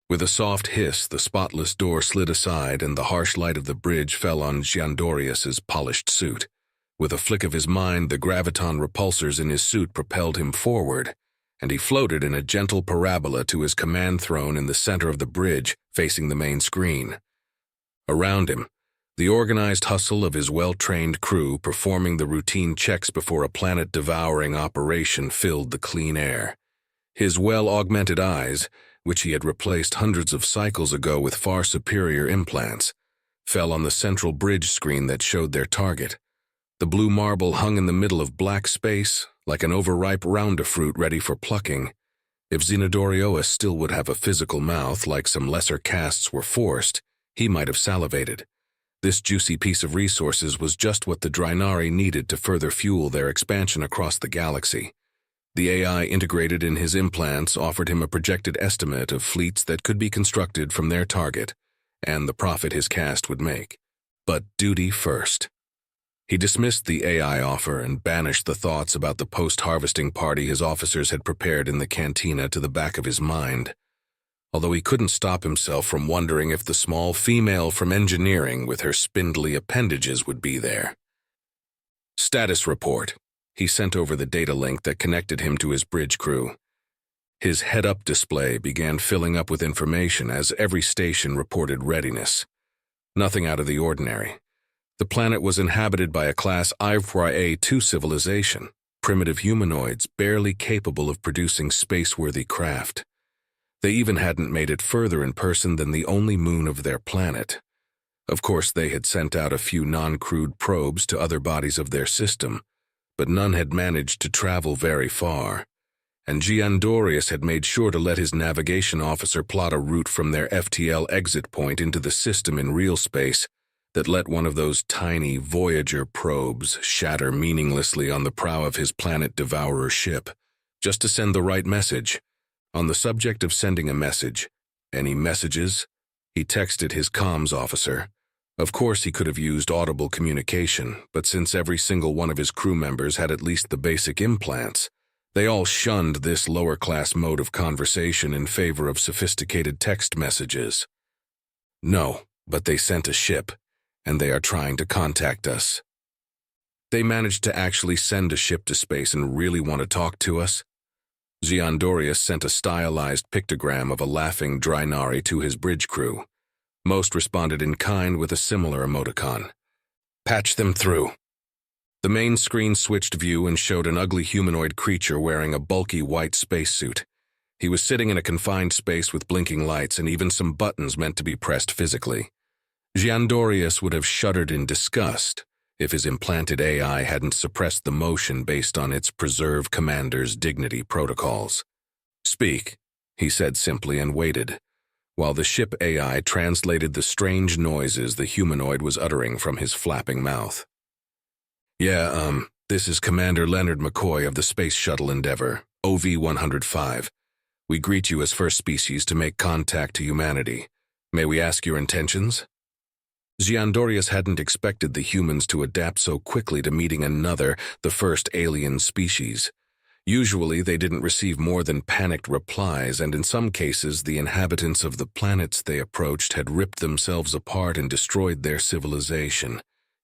With a soft hiss, the spotless door slid aside and the harsh light of the bridge fell on Giandorius's polished suit. With a flick of his mind, the graviton repulsors in his suit propelled him forward, and he floated in a gentle parabola to his command throne in the center of the bridge, facing the main screen. Around him, the organized hustle of his well-trained crew performing the routine checks before a planet-devouring operation filled the clean air. His well-augmented eyes, which he had replaced hundreds of cycles ago with far superior implants, fell on the central bridge screen that showed their target. The blue marble hung in the middle of black space, like an overripe rounda fruit ready for plucking. If Xenodorious still would have a physical mouth like some lesser castes were forced, he might have salivated. This juicy piece of resources was just what the Draenari needed to further fuel their expansion across the galaxy. The AI integrated in his implants offered him a projected estimate of fleets that could be constructed from their target, and the profit his caste would make. But duty first. He dismissed the AI offer and banished the thoughts about the post-harvesting party his officers had prepared in the cantina to the back of his mind. Although he couldn't stop himself from wondering if the small female from engineering with her spindly appendages would be there. Status report. He sent over the data link that connected him to his bridge crew. His head-up display began filling up with information as every station reported readiness. Nothing out of the ordinary. The planet was inhabited by a class HFY-2 civilization, primitive humanoids barely capable of producing space-worthy craft. They even hadn't made it further in person than the only moon of their planet. Of course, they had sent out a few non-crewed probes to other bodies of their system, but none had managed to travel very far, and Giandorius had made sure to let his navigation officer plot a route from their FTL exit point into the system in real space that let one of those tiny Voyager probes shatter meaninglessly on the prow of his planet devourer ship, just to send the right message. On the subject of sending a message, any messages? He texted his comms officer. Of course he could have used audible communication, but since every single one of his crew members had at least the basic implants, they all shunned this lower-class mode of conversation in favor of sophisticated text messages. No, but they sent a ship, and they are trying to contact us. They managed to actually send a ship to space and really want to talk to us? Giandorius sent a stylized pictogram of a laughing Draenari to his bridge crew. Most responded in kind with a similar emoticon. Patch them through. The main screen switched view and showed an ugly humanoid creature wearing a bulky white spacesuit. He was sitting in a confined space with blinking lights and even some buttons meant to be pressed physically. Giandorius would have shuddered in disgust if his implanted AI hadn't suppressed the motion based on its preserve commander's dignity protocols. Speak, he said simply and waited, while the ship AI translated the strange noises the humanoid was uttering from his flapping mouth. This is Commander Leonard McCoy of the Space Shuttle Endeavour, OV-105. We greet you as first species to make contact to humanity. May we ask your intentions? Giandorius hadn't expected the humans to adapt so quickly to meeting another, the first alien species. Usually they didn't receive more than panicked replies, and in some cases the inhabitants of the planets they approached had ripped themselves apart and destroyed their civilization,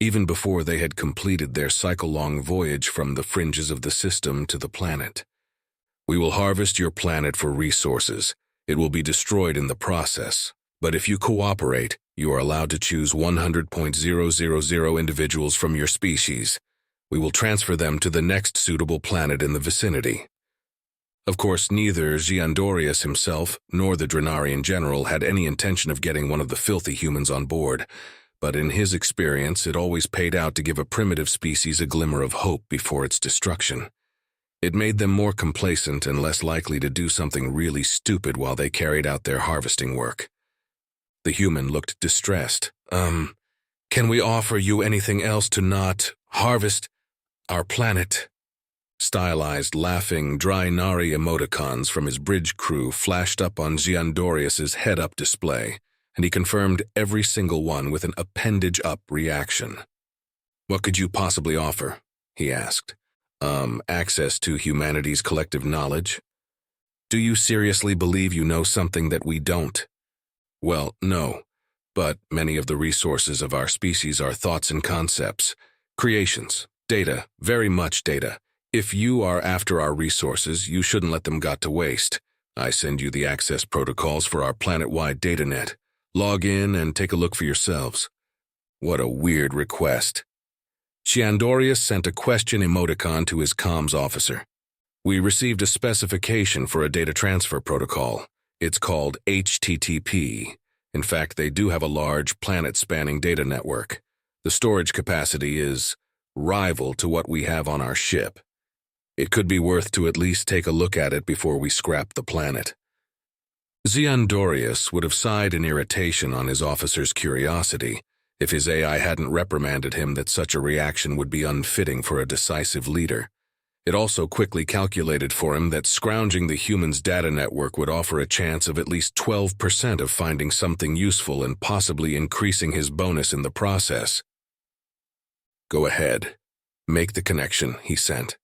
even before they had completed their cycle-long voyage from the fringes of the system to the planet. We will harvest your planet for resources. It will be destroyed in the process. But if you cooperate, you are allowed to choose 100.000 individuals from your species. We will transfer them to the next suitable planet in the vicinity. Of course, neither Giandorius himself nor the Draenari in general had any intention of getting one of the filthy humans on board, but in his experience it always paid out to give a primitive species a glimmer of hope before its destruction. It made them more complacent and less likely to do something really stupid while they carried out their harvesting work. The human looked distressed. Can we offer you anything else to not harvest our planet? Stylized, laughing Draenari emoticons from his bridge crew flashed up on Giandorius's head-up display, and he confirmed every single one with an appendage-up reaction. What could you possibly offer? He asked. Access to humanity's collective knowledge? Do you seriously believe you know something that we don't? Well, no. But many of the resources of our species are thoughts and concepts, creations, data, very much data. If you are after our resources, you shouldn't let them go to waste. I send you the access protocols for our planet-wide datanet. Log in and take a look for yourselves. What a weird request. Xiandorius sent a question emoticon to his comms officer. We received a specification for a data transfer protocol. It's called HTTP. In fact, they do have a large planet-spanning data network. The storage capacity is rival to what we have on our ship. It could be worth to at least take a look at it before we scrap the planet. Xiandorius would have sighed in irritation on his officer's curiosity if his AI hadn't reprimanded him that such a reaction would be unfitting for a decisive leader. It also quickly calculated for him that scrounging the human's data network would offer a chance of at least 12% of finding something useful and possibly increasing his bonus in the process. Go ahead. Make the connection, he sent.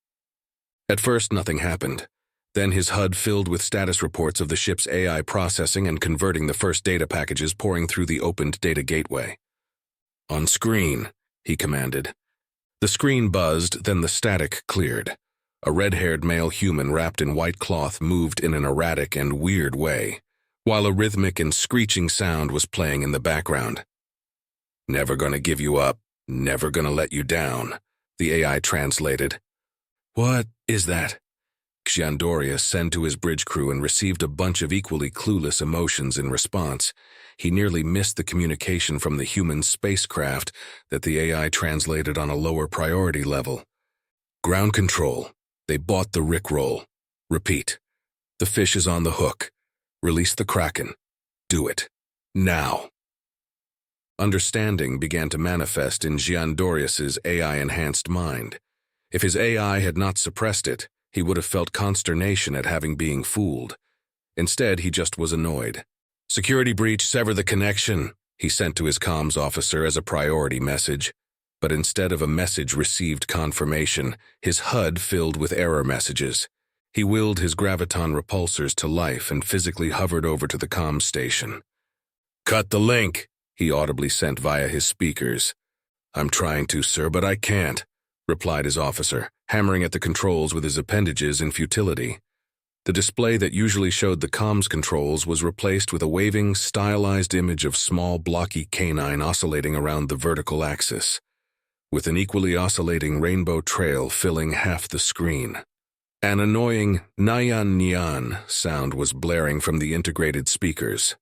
At first, nothing happened. Then his HUD filled with status reports of the ship's AI processing and converting the first data packages pouring through the opened data gateway. On screen, he commanded. The screen buzzed, then the static cleared. A red-haired male human wrapped in white cloth moved in an erratic and weird way, while a rhythmic and screeching sound was playing in the background. Never gonna give you up, never gonna let you down, the AI translated. What is that? Xiandorius sent to his bridge crew and received a bunch of equally clueless emotions in response. He nearly missed the communication from the human spacecraft that the AI translated on a lower priority level. Ground control. They bought the rickroll. Repeat. The fish is on the hook. Release the kraken. Do it. Now. Understanding began to manifest in Xiandorius's AI-enhanced mind. If his AI had not suppressed it, he would have felt consternation at having been fooled. Instead, he just was annoyed. Security breach, sever the connection, he sent to his comms officer as a priority message. But instead of a message received confirmation, his HUD filled with error messages. He willed his graviton repulsors to life and physically hovered over to the comms station. Cut the link, he audibly sent via his speakers. I'm trying to, sir, but I can't, replied his officer, hammering at the controls with his appendages in futility. The display that usually showed the comms controls was replaced with a waving, stylized image of small, blocky canine oscillating around the vertical axis, with an equally oscillating rainbow trail filling half the screen. An annoying nyan nyan sound was blaring from the integrated speakers.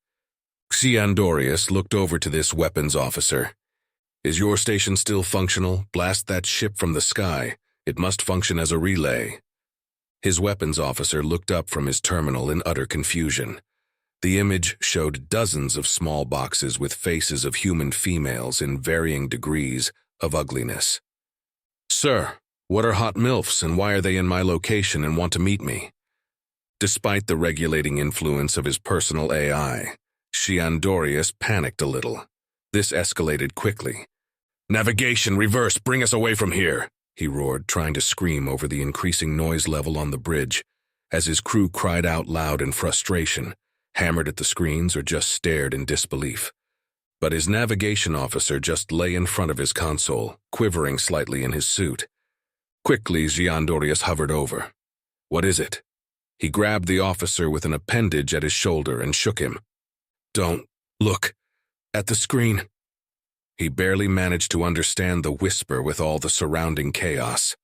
Xiandorius looked over to this weapons officer. Is your station still functional? Blast that ship from the sky. It must function as a relay. His weapons officer looked up from his terminal in utter confusion. The image showed dozens of small boxes with faces of human females in varying degrees of ugliness. Sir, what are hot MILFs and why are they in my location and want to meet me? Despite the regulating influence of his personal AI, Xiandorius panicked a little. This escalated quickly. Navigation, reverse, bring us away from here, he roared, trying to scream over the increasing noise level on the bridge, as his crew cried out loud in frustration, hammered at the screens, or just stared in disbelief. But his navigation officer just lay in front of his console, quivering slightly in his suit. Quickly, Xiandorius hovered over. What is it? He grabbed the officer with an appendage at his shoulder and shook him. Don't look at the screen. He barely managed to understand the whisper with all the surrounding chaos.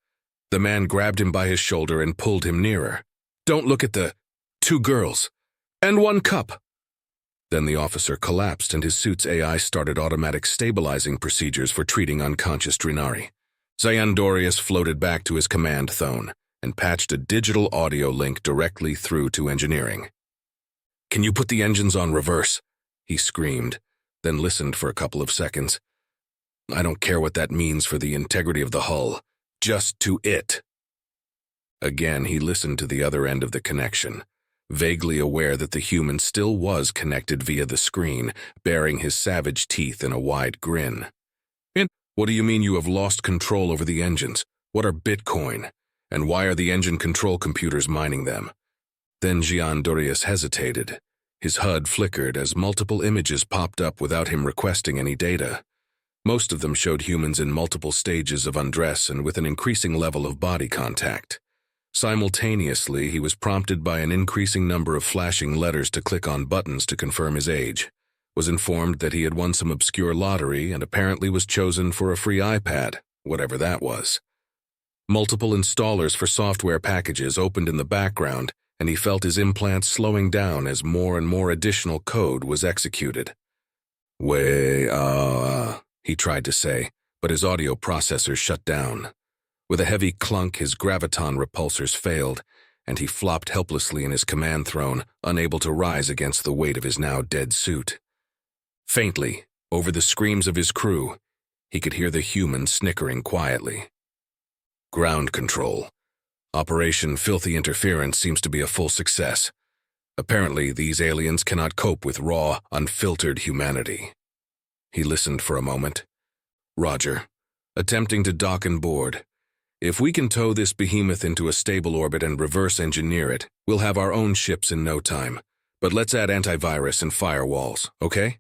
The man grabbed him by his shoulder and pulled him nearer. Don't look at the 2 girls. And 1 cup. Then the officer collapsed and his suit's AI started automatic stabilizing procedures for treating unconscious Drinari. Xiandorius floated back to his command phone and patched a digital audio link directly through to engineering. Can you put the engines on reverse? He screamed, then listened for a couple of seconds. I don't care what that means for the integrity of the hull. Just to it. Again, he listened to the other end of the connection, vaguely aware that the human still was connected via the screen, baring his savage teeth in a wide grin. What do you mean you have lost control over the engines? What are Bitcoin? And why are the engine control computers mining them? Then Giandorius hesitated. His HUD flickered as multiple images popped up without him requesting any data. Most of them showed humans in multiple stages of undress and with an increasing level of body contact. Simultaneously, he was prompted by an increasing number of flashing letters to click on buttons to confirm his age, was informed that he had won some obscure lottery and apparently was chosen for a free iPad, whatever that was. Multiple installers for software packages opened in the background, and he felt his implants slowing down as more and more additional code was executed. He tried to say, but his audio processors shut down. With a heavy clunk, his graviton repulsors failed, and he flopped helplessly in his command throne, unable to rise against the weight of his now dead suit. Faintly, over the screams of his crew, he could hear the human snickering quietly. Ground control. Operation Filthy Interference seems to be a full success. Apparently, these aliens cannot cope with raw, unfiltered humanity. He listened for a moment. Roger. Attempting to dock and board. If we can tow this behemoth into a stable orbit and reverse engineer it, we'll have our own ships in no time. But let's add antivirus and firewalls, okay?